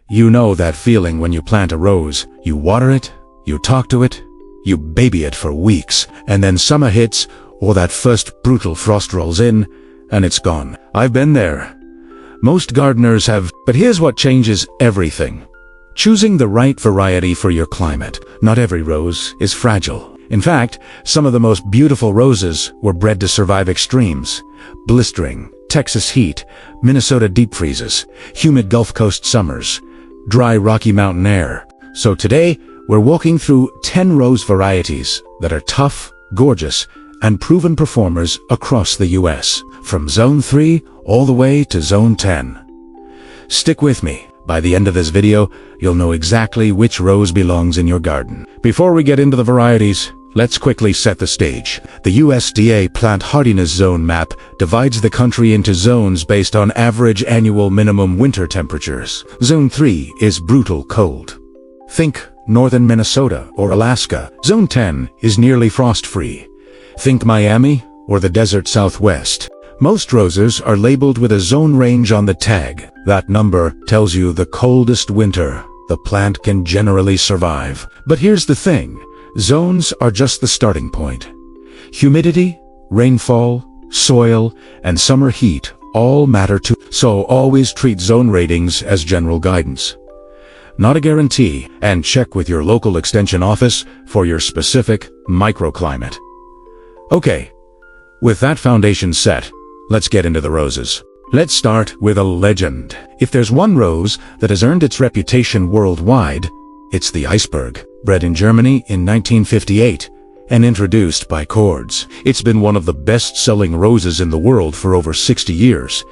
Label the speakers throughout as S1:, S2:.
S1: You know that feeling when you plant a rose. You water it, you talk to it, you baby it for weeks, and then summer hits, or that first brutal frost rolls in, and it's gone. I've been there. Most gardeners have, but here's what changes everything. Choosing the right variety for your climate. Not every rose is fragile. In fact, some of the most beautiful roses were bred to survive extremes. Blistering, Texas heat, Minnesota deep freezes, humid Gulf Coast summers, dry Rocky Mountain air. So today, we're walking through 10 rose varieties that are tough, gorgeous, and proven performers across the US, from Zone 3 all the way to Zone 10. Stick with me. By the end of this video, you'll know exactly which rose belongs in your garden. Before we get into the varieties, let's quickly set the stage. The USDA Plant Hardiness Zone map divides the country into zones based on average annual minimum winter temperatures. Zone 3 is brutal cold. Think northern Minnesota or Alaska. Zone 10 is nearly frost-free. Think Miami or the desert Southwest. Most roses are labeled with a zone range on the tag. That number tells you the coldest winter the plant can generally survive. But here's the thing. Zones are just the starting point. Humidity, rainfall, soil, and summer heat all matter too. So always treat zone ratings as general guidance. Not a guarantee, and check with your local extension office for your specific microclimate. Okay, with that foundation set, let's get into the roses. Let's start with a legend. If there's one rose that has earned its reputation worldwide, it's the iceberg. Bred in Germany in 1958 and introduced by Cords. It's been one of the best-selling roses in the world for over 60 years.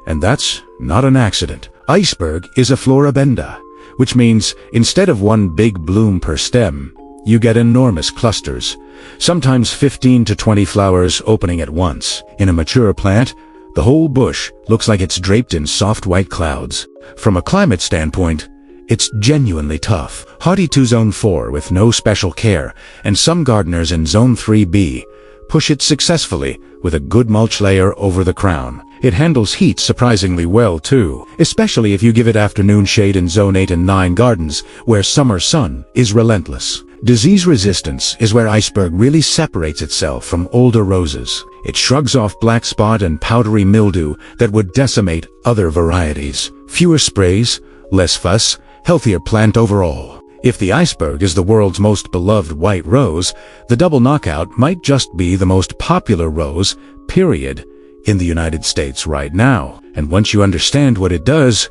S1: And that's not an accident. Iceberg is a floribunda, which means instead of one big bloom per stem, you get enormous clusters, sometimes 15 to 20 flowers opening at once. In a mature plant, the whole bush looks like it's draped in soft white clouds. From a climate standpoint, it's genuinely tough. Hardy to Zone 4 with no special care, and some gardeners in Zone 3B push it successfully with a good mulch layer over the crown. It handles heat surprisingly well too, especially if you give it afternoon shade in Zone 8 and 9 gardens, where summer sun is relentless. Disease resistance is where iceberg really separates itself from older roses. It shrugs off black spot and powdery mildew that would decimate other varieties. Fewer sprays, less fuss, healthier plant overall. If the iceberg is the world's most beloved white rose, the double knockout might just be the most popular rose, period, in the United States right now. And once you understand what it does,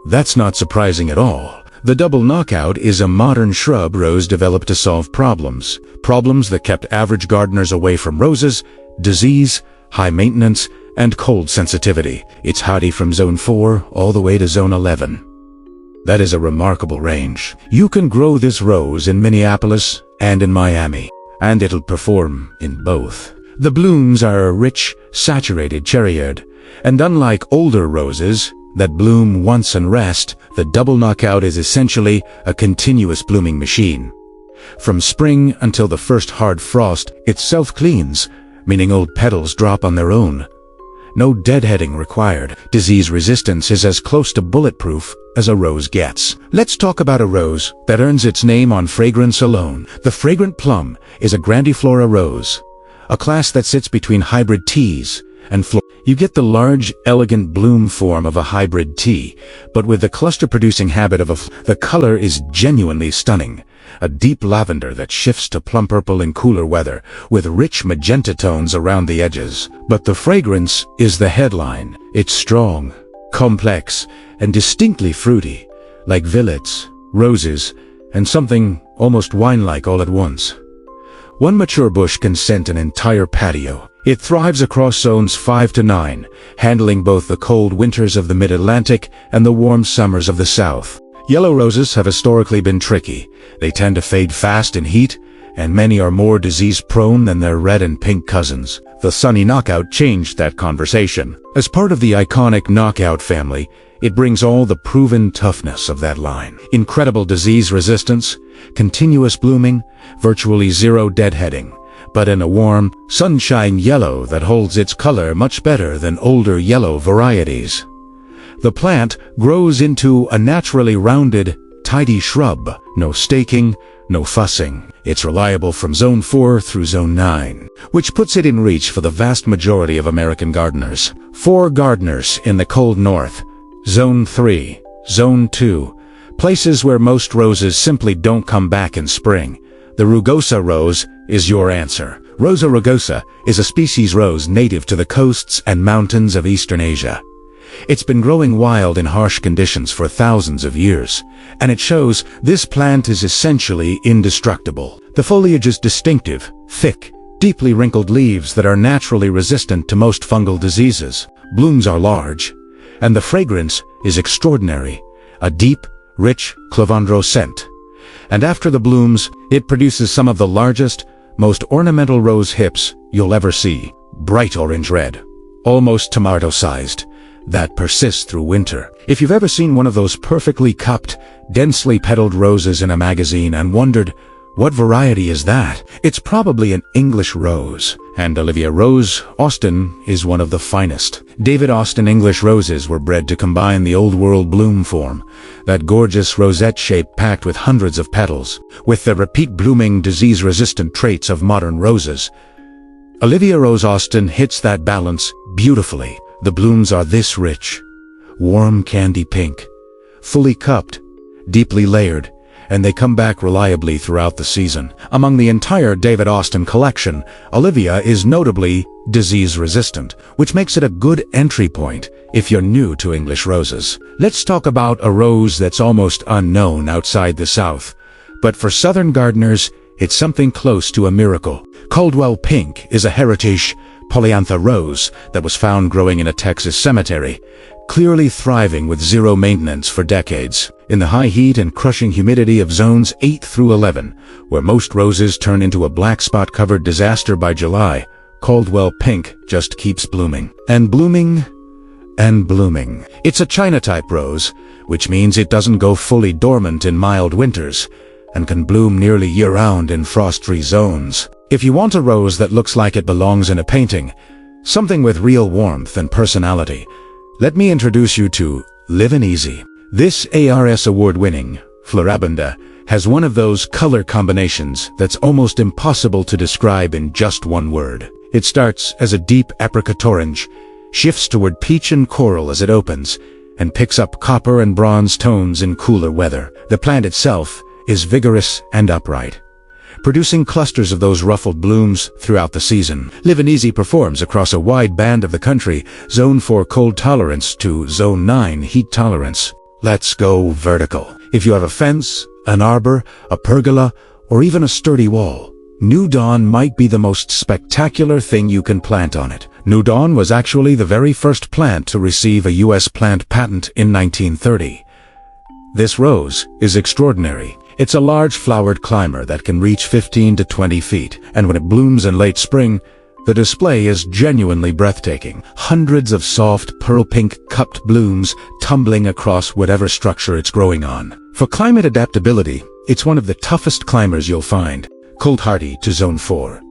S1: that's not surprising at all. The double knockout is a modern shrub rose developed to solve problems. Problems that kept average gardeners away from roses, disease, high maintenance, and cold sensitivity. It's hardy from Zone 4 all the way to Zone 11. That is a remarkable range. You can grow this rose in Minneapolis and in Miami, and it'll perform in both. The blooms are rich, saturated cherry-red, and unlike older roses that bloom once and rest, the double knockout is essentially a continuous blooming machine. From spring until the first hard frost, it self-cleans, meaning old petals drop on their own. No deadheading required. Disease resistance is as close to bulletproof as a rose gets. Let's talk about a rose that earns its name on fragrance alone. The fragrant plum is a grandiflora rose, a class that sits between hybrid teas and You get the large, elegant bloom form of a hybrid tea, but with the cluster-producing habit of the color is genuinely stunning. A deep lavender that shifts to plum purple in cooler weather, with rich magenta tones around the edges. But the fragrance is the headline. It's strong, complex, and distinctly fruity, like violets, roses, and something almost wine-like all at once. One mature bush can scent an entire patio. It thrives across zones 5 to 9, handling both the cold winters of the mid-Atlantic and the warm summers of the South. Yellow roses have historically been tricky. They tend to fade fast in heat, and many are more disease-prone than their red and pink cousins. The Sunny Knockout changed that conversation. As part of the iconic Knockout family, it brings all the proven toughness of that line. Incredible disease resistance, continuous blooming, virtually zero deadheading, but in a warm, sunshine yellow that holds its color much better than older yellow varieties. The plant grows into a naturally rounded, tidy shrub. No staking, no fussing. It's reliable from Zone 4 through Zone 9, which puts it in reach for the vast majority of American gardeners. 4 gardeners in the cold north, Zone 3, Zone 2, places where most roses simply don't come back in spring. The rugosa rose is your answer. Rosa rugosa is a species rose native to the coasts and mountains of Eastern Asia. It's been growing wild in harsh conditions for thousands of years, and it shows this plant is essentially indestructible. The foliage is distinctive, thick, deeply wrinkled leaves that are naturally resistant to most fungal diseases. Blooms are large, and the fragrance is extraordinary, a deep, rich clovandro scent. And after the blooms, it produces some of the largest, most ornamental rose hips you'll ever see. Bright orange-red, almost tomato-sized, that persists through winter. If you've ever seen one of those perfectly cupped, densely petaled roses in a magazine and wondered, what variety is that? It's probably an English rose, and Olivia Rose Austin is one of the finest. David Austin English roses were bred to combine the old world bloom form, that gorgeous rosette shape packed with hundreds of petals, with the repeat blooming, disease-resistant traits of modern roses. Olivia Rose Austin hits that balance beautifully. The blooms are this rich, warm candy pink, fully cupped, deeply layered, and they come back reliably throughout the season. Among the entire David Austin collection, Olivia is notably disease-resistant, which makes it a good entry point if you're new to English roses. Let's talk about a rose that's almost unknown outside the South, but for Southern gardeners, it's something close to a miracle. Caldwell Pink is a heritage polyantha rose that was found growing in a Texas cemetery, clearly thriving with zero maintenance for decades. In the high heat and crushing humidity of zones 8 through 11, where most roses turn into a black spot-covered disaster by July, Caldwell Pink just keeps blooming. And blooming, and blooming. It's a China-type rose, which means it doesn't go fully dormant in mild winters, and can bloom nearly year-round in frost-free zones. If you want a rose that looks like it belongs in a painting, something with real warmth and personality, let me introduce you to Livin' Easy. This ARS award-winning Floribunda has one of those color combinations that's almost impossible to describe in just one word. It starts as a deep apricot orange, shifts toward peach and coral as it opens, and picks up copper and bronze tones in cooler weather. The plant itself is vigorous and upright, producing clusters of those ruffled blooms throughout the season. Livin' Easy performs across a wide band of the country, Zone 4 cold tolerance to Zone 9 heat tolerance. Let's go vertical. If you have a fence, an arbor, a pergola, or even a sturdy wall, New Dawn might be the most spectacular thing you can plant on it. New Dawn was actually the very first plant to receive a U.S. plant patent in 1930. This rose is extraordinary. It's a large flowered climber that can reach 15 to 20 feet, and when it blooms in late spring, the display is genuinely breathtaking. Hundreds of soft, pearl-pink cupped blooms tumbling across whatever structure it's growing on. For climate adaptability, it's one of the toughest climbers you'll find, cold hardy to Zone 4.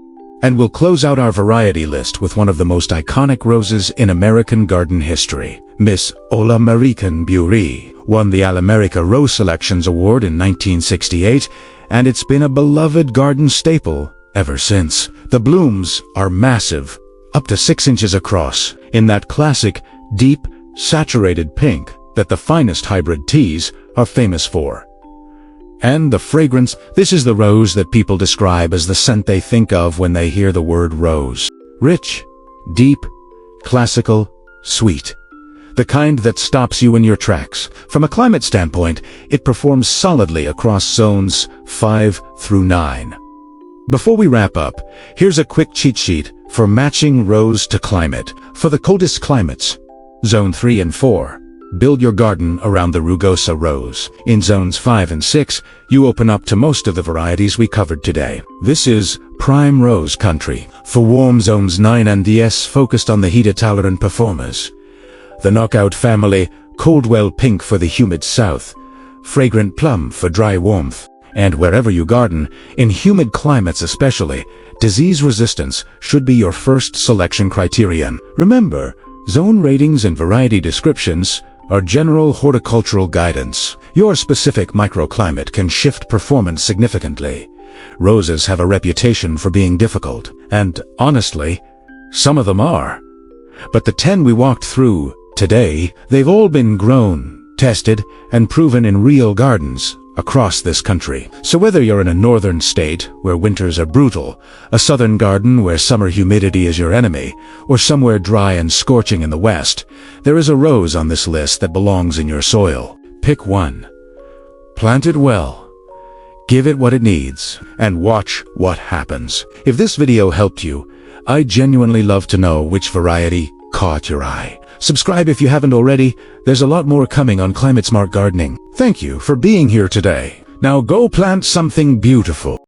S1: And we'll close out our variety list with one of the most iconic roses in American garden history. Miss Ola American Bury won the All-America Rose Selections Award in 1968, and it's been a beloved garden staple ever since. The blooms are massive, up to 6 inches across, in that classic, deep, saturated pink that the finest hybrid teas are famous for. And the fragrance, this is the rose that people describe as the scent they think of when they hear the word rose. Rich, deep, classical, sweet. The kind that stops you in your tracks. From a climate standpoint, it performs solidly across zones 5 through 9. Before we wrap up, here's a quick cheat sheet for matching rose to climate. For the coldest climates, Zone 3 and 4, build your garden around the rugosa rose. In Zones 5 and 6, you open up to most of the varieties we covered today. This is prime rose country. For warm Zones 9 and 10, focused on the heat-tolerant performers. The knockout family, Caldwell Pink for the humid south, fragrant plum for dry warmth. And wherever you garden, in humid climates especially, disease resistance should be your first selection criterion. Remember, zone ratings and variety descriptions are general horticultural guidance. Your specific microclimate can shift performance significantly. Roses have a reputation for being difficult, and honestly, some of them are. But the 10 we walked through today, they've all been grown, tested, and proven in real gardens across this country. So whether you're in a northern state where winters are brutal, a southern garden where summer humidity is your enemy, or somewhere dry and scorching in the west, there is a rose on this list that belongs in your soil. Pick one. Plant it well. Give it what it needs, and watch what happens. If this video helped you, I'd genuinely love to know which variety caught your eye. Subscribe if you haven't already. There's a lot more coming on Climate Smart Gardening. Thank you for being here today. Now go plant something beautiful.